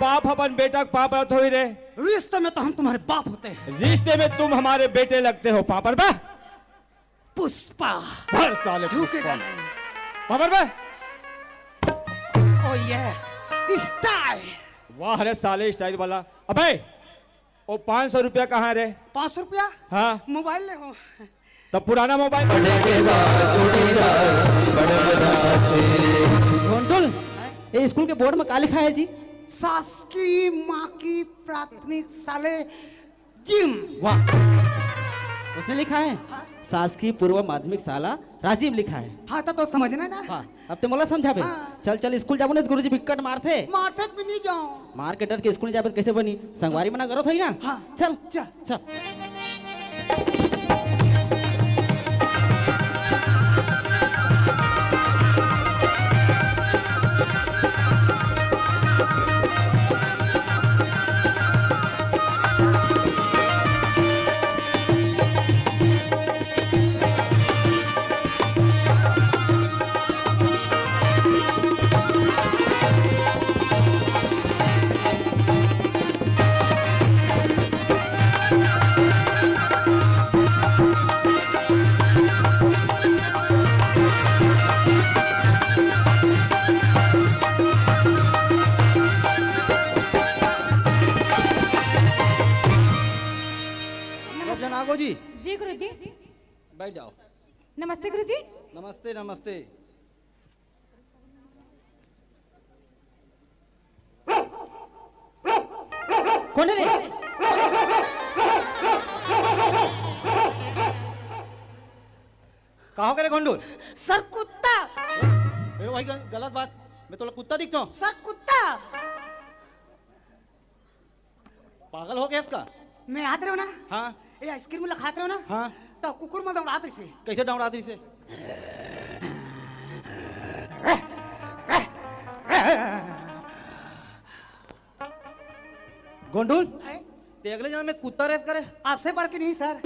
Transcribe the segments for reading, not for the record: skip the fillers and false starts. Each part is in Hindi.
बाप अपन बेटा का पापा थोड़ी रे। रिश्ते में तो हम तुम्हारे बाप होते हैं, रिश्ते में तुम हमारे बेटे लगते हो। पापर बा पुष्पा। भर साले झुकेगा पुष्पा। नहीं। पापर बा। ओ यस स्टाइल। वाह रे साले स्टाइल वाला। अबे वो 500 रुपया कहाँ रे? 500 रुपया? हाँ मोबाइल ले हो तब पुराना मोबाइल। घंटुल ये स्कूल के बोर्ड में क्या लिखा है जी? शासकीय माँ की प्राथमिक शाले जिम। वाह उसने लिखा है शासकीय पूर्व माध्यमिक शाला राजीव लिखा है। हाँ तो समझना ना। हाँ अब ते मोला समझाबे। हाँ। चल चल स्कूल जाबो ने गुरुजी विकट मारथे। माथे भी नहीं जाओ। मार्केटर के स्कूल जाबे कैसे बनी? संगवारी मना करो थई ना। हाँ। चल चल चल। जी जी गुरुजी। बैठ जाओ। नमस्ते गुरुजी। नमस्ते नमस्ते। कौन है रे? कहो करे घोंडूल? सर कुत्ता। मेरे भाई गलत बात। मैं तो कुत्ता दिखता हूँ? सर कुत्ता। पागल हो गया इसका? मैं आते रहो ना। हाँ ये आइसक्रीम ला खाते रहो ना। हाँ तो कुकुर में दौड़ाते से। कैसे दौड़ाती इसे? गोंडूल ते अगले जन्म में कुत्ता रेस करे? आपसे बढ़ के नहीं सर।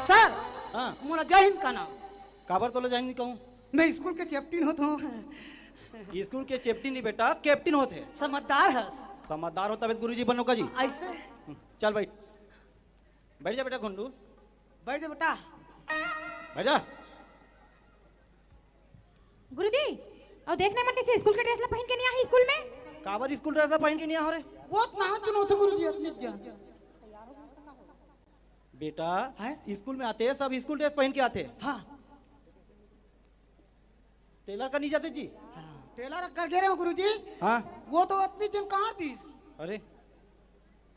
सर हाँ मोला जय हिंद का नाम। काबर तो ले जाएंगे कहूँ? मैं स्कूल के कैप्टन होता हूँ। स्कूल के चैप्टन नहीं बेटा कैप्टन होते हैं। समझदार है। समझदार होता है गुरुजी बनोगा जी। ऐसे चल बैठ। बैठ जा बेटा घोंडूल। बैठ जा बेटा। बैठ जा। गुरुजी और देखने मन से स्कूल का ड्रेस ला पहन के नहीं आई स्कूल में। काबर स्कूल ड्रेस पहन के नहीं आ रहे? वो ना चुनो थे गुरुजी अपने जान। बेटा स्कूल में आते हैं सब स्कूल ड्रेस पहन के आते हैं। हाँ टेलर का नहीं जाते जी? टेलर कर गए रहे हो गुरुजी। हाँ वो तो अपनी जन कहाँ थी। अरे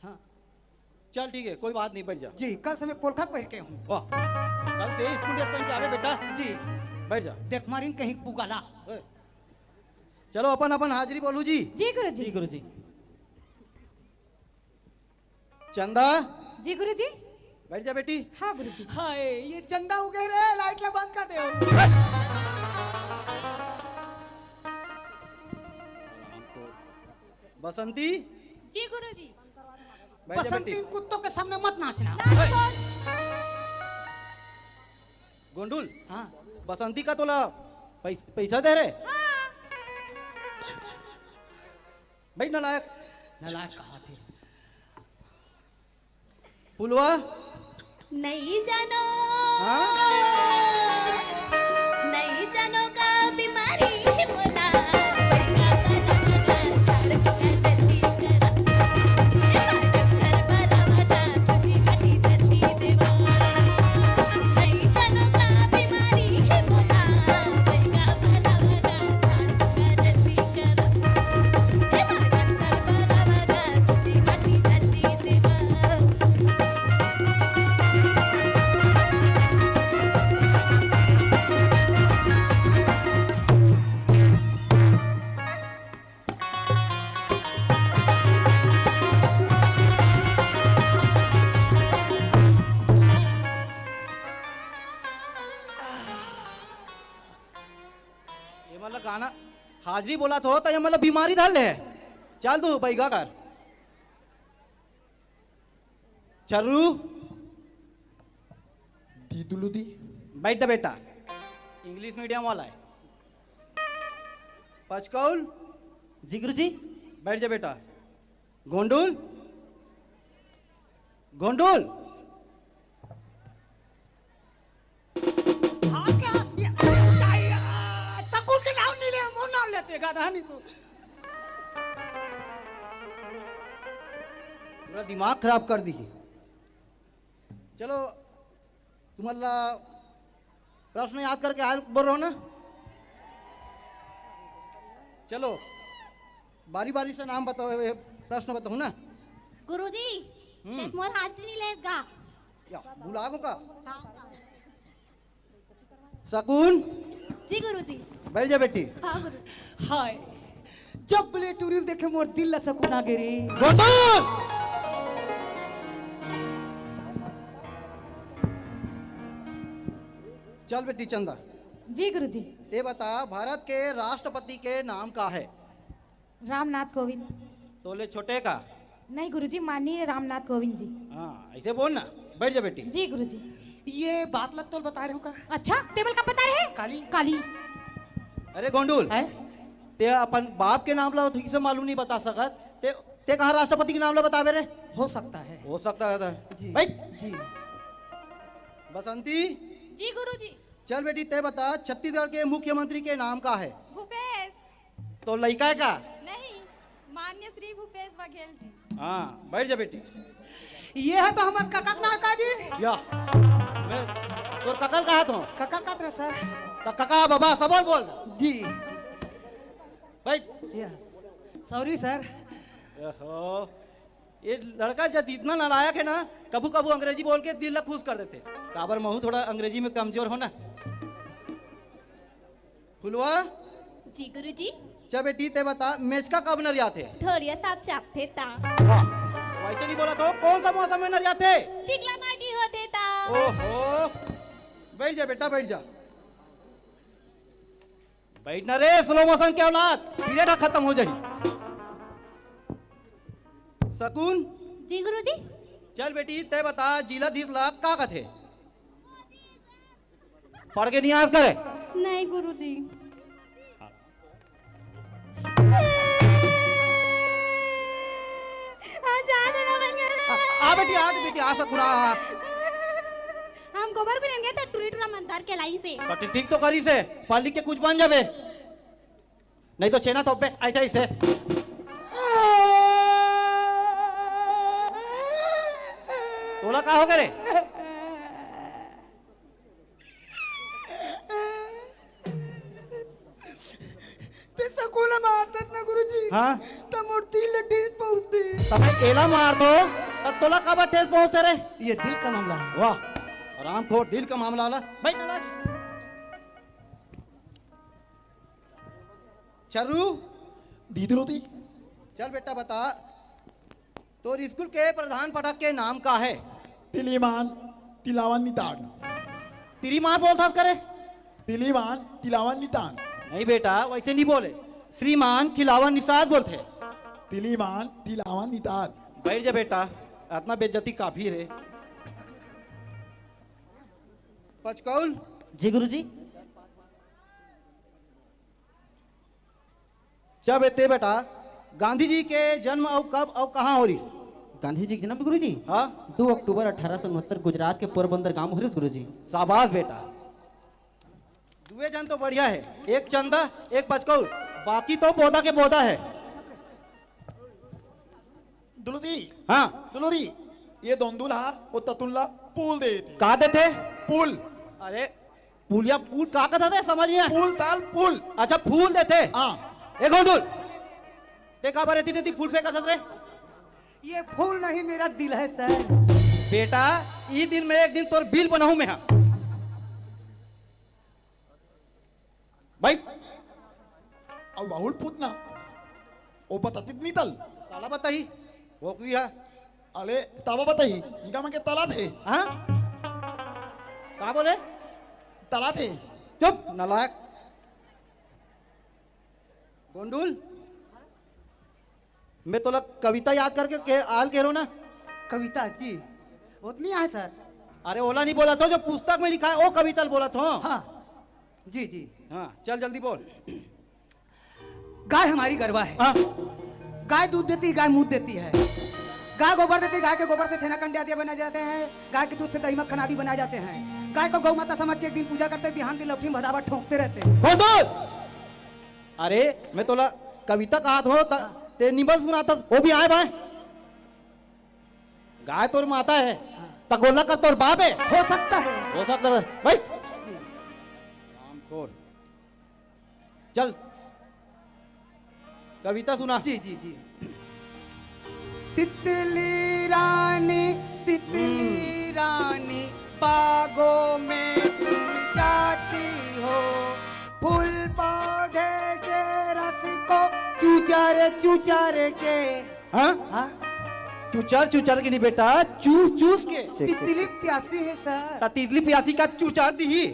हाँ चल ठीक है कोई बात नहीं बैठ जा। जी कल से मैं पोलखा पहन के हूँ। वाह कल से स्कूल ड्रेस पहन के आ रहे बेटा? जी बैठ जा। देख मारिन कहीं पुगाला। चलो अपन अपन हाजिरी बोलू जी। जी गुरुजी। जी गुरुजी। चंदा जी गुरुजी। बैठ जा बेटी। हाँ गुरुजी। हाय ये चंदा हो गए रे लाइट ला बंद कर दे। बसंती जी गुरुजी। बैठ जा बसंती बेटी। कुत्तों के सामने मत नाचना। गोंडुल हाँ बसंती का तोला पैसा दे रहे? भाई नालायक। नालायक कहा थे। पुलवा नहीं जानो हाँ? नहीं जानो का बीमारी मोला गाना हाजरी बोला तो ये मतलब बीमारी डाल ले। चल तू बैगा कर। चर्रू दीदुलू दी बैठ बेटा इंग्लिश मीडियम वाला है। पचकौल जी गुरुजी। बैठ जा बेटा। गोंडुल गोंडुल हाँ क्या सकूल के नाम नहीं ले वो नाम लेते गाधा नहीं तो पूरा दिमाग खराब कर दी। चलो तुम्हारा प्रश्न याद करके हाल बोल रहा हो ना। चलो बारी बारी से नाम बताओ, प्रश्न बताओ ना। गुरुजी एक मोर हाजरी नहीं लेगा। या बुलाओ का सकून जी गुरुजी। बैठ जा बेटी। हाँ गुरुजी। हाय जब बोले टूरिल देखे मोर दिल ला सकून आ रे। गोंडुल चल बेटी चंदा, जी गुरुजी। ये बता भारत के राष्ट्रपति के नाम का है? रामनाथ कोविंद। तोले छोटे का? नहीं गुरुजी, माननीय रामनाथ कोविंद जी। हाँ ऐसे बोल ना। बैठ जा बेटी। जी गुरुजी। ये बात लग तो बता रहे हो का? अच्छा टेबल का बता रहे हैं? काली काली। अरे गोंडुल है ते अपन बाप के नाम ला ठीक से मालूम नहीं बता सकत, ते कहा राष्ट्रपति के नाम ला बतावे रे? हो सकता है। हो सकता है जी बैठ। जी। बसंती जी गुरुजी। चल बेटी ते बता छत्तीसगढ़ के मुख्यमंत्री के नाम का है? भूपेश। तो लड़का का? नहीं, मान्य श्री भूपेश बघेल जी। हाँ बैठ जा बेटी। ये है तो हमार काका ना का जी। या मैं तोर ककल कहा तो काका का तो सर। कका बाबा सब बोल जी बैठ। Sorry sir. ओहो, ये लड़का जब इतना नालायक है ना, कबू कबू अंग्रेजी बोल के दिल ला खुश कर देते। काबर महू थोड़ा अंग्रेजी में कमजोर हो ना। फुलवा जी गुरुजी। चल बेटी ते बता मेचका कब नरिया थे? थोड़िया साहब चापते ता। वाह, वैसे नहीं बोला तो कौन सा मौसम में नरिया थे? चिकला माटी होते ता। ओहो, बैठ जा बेटा बैठ जा। बैठना रे स्लो मोशन के औलाद, पीरियड खत्म हो जाही। सकून जी गुरुजी। चल बेटी ते बता जिलाधीश ला का कथे? पढ़ के नहीं याद करे? नहीं गुरुजी। आ बेटी आ सकुरा। हम गोबर भी लेंगे तो टूरी टूरा मंदार के लाई से। तो ठीक तो करी से पढ़ लिख के कुछ बन जाबे, नहीं तो छेना थोपे ऐसे ऐसे। तोला का हो गए रे? ते सकूल मारतस ना गुरुजी। हाँ तो मूर्ति लड्डी पहुंचती। तमें केला मार दो तब तोला का बात ठेस पहुंचते रे? ये दिल का मामला है। वाह आराम खोर दिल का मामला वाला। बैठ ना चरू दीदी रोती। चल बेटा बता तो स्कूल के प्रधान पाठक के नाम का है? तिलीमान तिलावन नितान। तेरी माँ बोलता करे? तिलीमान तिलावन नितान। नहीं बेटा वैसे नहीं बोले, श्रीमान खिलावन निषाद बोलते। तिलीमान तिलावन नितान। बैठ जा बेटा, इतना बेइज्जती काफी रे। पचकौल जी गुरुजी। जब एते बेटा गांधी जी के जन्म और कब और कहाँ हो रही? गांधी जी के जन्म गुरुजी हाँ 2 अक्टूबर 1869 गुजरात के पोरबंदर गांव में हुई गुरुजी। शाबाश बेटा, दुए जन तो बढ़िया है, एक चंदा एक पचकौल, बाकी तो पौधा के पौधा है। दुलुदी हाँ दुलुदी ये दोंदुला वो ततुल्ला पुल देती। कहा देते? पुल अरे पुलिया पुल का कहता था समझ नहीं आया? पुल ताल पुल। अच्छा फूल देते। हाँ एक गोंडुल देखा बार रहती देती फूल फेंका रे। ये फूल नहीं मेरा दिल है सर। बेटा ई दिन में एक दिन तोर बिल बनाऊं मैं। हाँ भाई अब बाहुल पूतना ओ बताती नहीं तल। ताला बताई वो भी है। अरे ताबा बताई इनका मैं के तला थे। हाँ कहा बोले? तला थे। चुप नालायक। गोंडुल मैं तोला कविता याद करके आल कह रहा हूं ना। कविता जी उतनी है सर। अरे ओला नहीं बोला था जो पुस्तक में लिखा है वो कविता बोला था। हाँ जी जी। हाँ चल जल्दी बोल। गाय हमारी गरवा है। हाँ गाय दूध देती है, गाय मूत देती है। गाय गोबर देती है, गाय के गोबर से छेना कंडे आदि बनाए जाते हैं। गाय के दूध से दही मक्खन आदि बनाए जाते हैं। गाय को गौ माता समझ के एक दिन पूजा करते, बिहान दिन लौठी में भदावा ठोकते रहते हैं। अरे मैं तोला कविता कहा हो ते निबल सुनाता, वो भी आए भाई। गाय तोर माता है, तगोला का तोर बाप है। हो सकता है। हो सकता है भाई। चल कविता सुना। जी जी जी। तितली रानी बागों में तुम जाती हो, फूल पौधे के रस को चूचर के। हाँ हाँ? चुचार के नहीं बेटा, चूस चूस के। तितली प्यासी है सर। तितली प्यासी का चुचार दी। जी